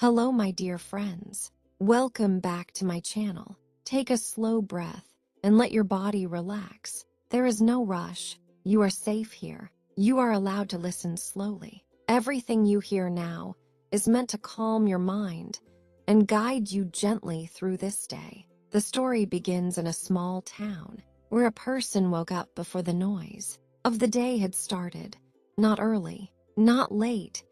Hello, my dear friends. Welcome back to my channel. Take a slow breath and let your body relax. There is no rush. You are safe here. You are allowed to listen slowly. Everything you hear now is meant to calm your mind and guide you gently through this day. The story begins in a small town where a person woke up before the noise of the day had started. Not early, not late,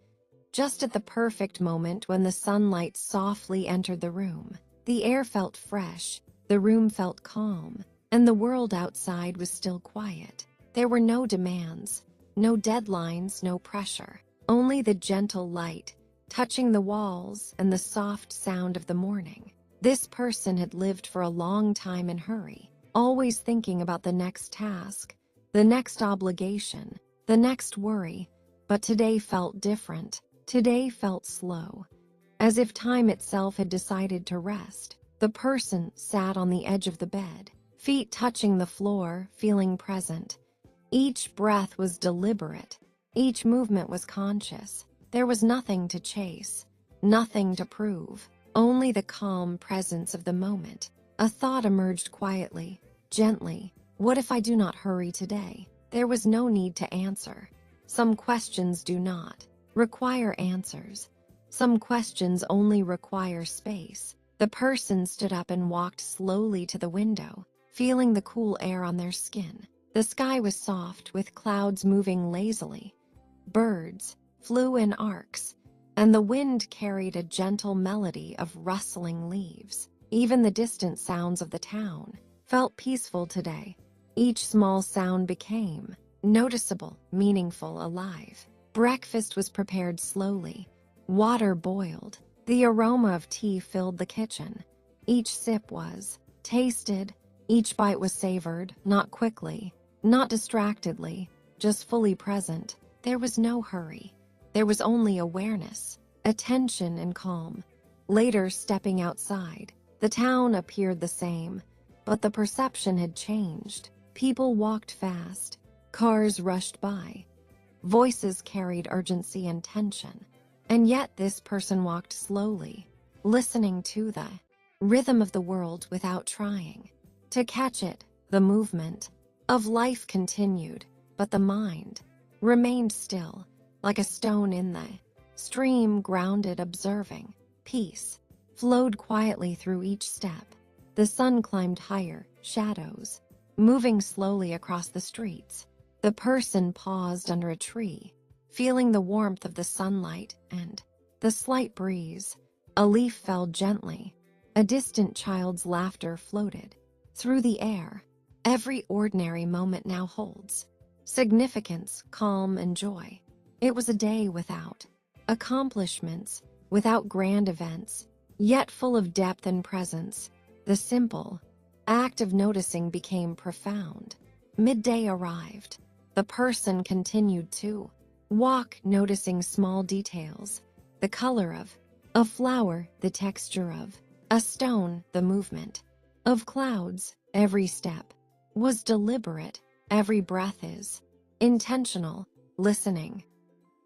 just at the perfect moment when the sunlight softly entered the room. The air felt fresh, the room felt calm, and the world outside was still quiet. There were no demands, no deadlines, no pressure, only the gentle light touching the walls and the soft sound of the morning. This person had lived for a long time in hurry, always thinking about the next task, the next obligation, the next worry, but today felt different. Today felt slow, as if time itself had decided to rest. The person sat on the edge of the bed, feet touching the floor, feeling present. Each breath was deliberate, each movement was conscious. There was nothing to chase, nothing to prove, only the calm presence of the moment. A thought emerged quietly, gently. What if I do not hurry today? There was no need to answer. Some questions do not require answers. Some questions only require space. The person stood up and walked slowly to the window, feeling the cool air on their skin. The sky was soft, with clouds moving lazily. Birds flew in arcs, and the wind carried a gentle melody of rustling leaves. Even the distant sounds of the town felt peaceful today. Each small sound became noticeable, meaningful, alive. Breakfast was prepared slowly. Water boiled. The aroma of tea filled the kitchen. Each sip was tasted. Each bite was savored, not quickly, not distractedly, just fully present. There was no hurry. There was only awareness, attention, and calm. Later, stepping outside, the town appeared the same, but the perception had changed. People walked fast. Cars rushed by. Voices carried urgency and tension. And yet this person walked slowly, listening to the rhythm of the world without trying to catch it. The movement of life continued, but the mind remained still, like a stone in the stream, grounded, observing. Peace flowed quietly through each step. The sun climbed higher, shadows moving slowly across the streets. The person paused under a tree, feeling the warmth of the sunlight and the slight breeze. A leaf fell gently. A distant child's laughter floated through the air. Every ordinary moment now holds significance, calm, and joy. It was a day without accomplishments, without grand events, yet full of depth and presence. The simple act of noticing became profound. Midday arrived. The person continued to walk, noticing small details, the color of a flower, the texture of a stone, the movement of clouds. Every step was deliberate, every breath is intentional. Listening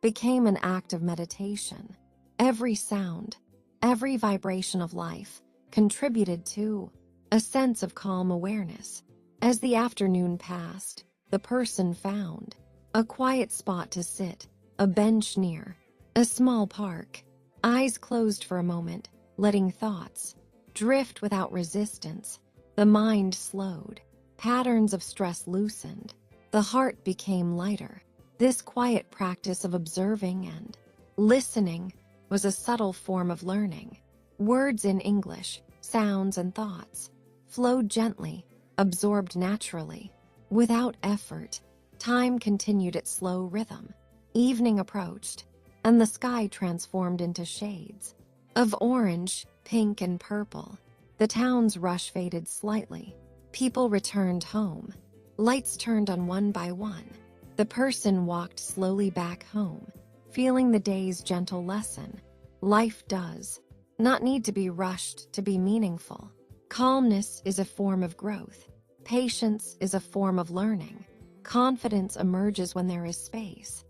became an act of meditation. Every sound, every vibration of life contributed to a sense of calm awareness. As the afternoon passed, the person found a quiet spot to sit, a bench near a small park. Eyes closed for a moment, letting thoughts drift without resistance. The mind slowed. Patterns of stress loosened. The heart became lighter. This quiet practice of observing and listening was a subtle form of learning. Words in English, sounds and thoughts flowed gently, absorbed naturally. Without effort, time continued its slow rhythm. Evening approached, and the sky transformed into shades of orange, pink, and purple. The town's rush faded slightly. People returned home. Lights turned on one by one. The person walked slowly back home, feeling the day's gentle lesson. Life does not need to be rushed to be meaningful. Calmness is a form of growth. Patience is a form of learning. Confidence emerges when there is space.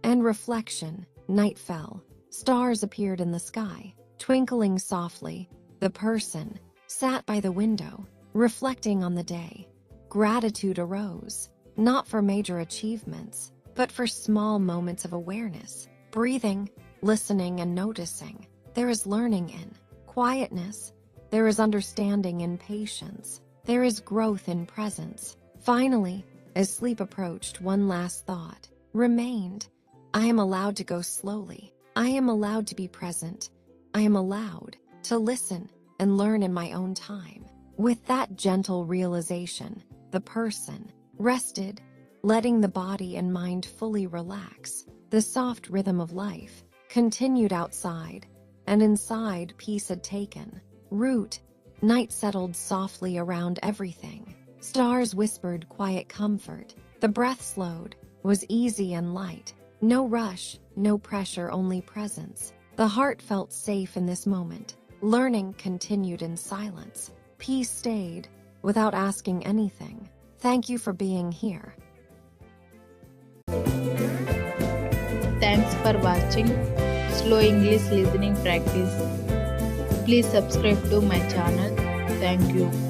And reflection. Night fell. Stars appeared in the sky. Twinkling softly, the person sat by the window, reflecting on the day. Gratitude arose, not for major achievements, but for small moments of awareness, breathing, listening, and noticing. There is learning in quietness. There is understanding in patience. There is growth in presence. Finally, as sleep approached, one last thought remained. I am allowed to go slowly. I am allowed to be present. I am allowed to listen and learn in my own time. With that gentle realization, the person rested, letting the body and mind fully relax. The soft rhythm of life continued outside, and inside peace had taken root. Night settled softly around everything. Stars whispered quiet comfort. The breath slowed, was easy and light. No rush, no pressure, only presence. The heart felt safe in this moment. Learning continued in silence. Peace stayed, without asking anything. Thank you for being here. Thanks for watching Slow English Listening Practice. Please subscribe to my channel. Thank you.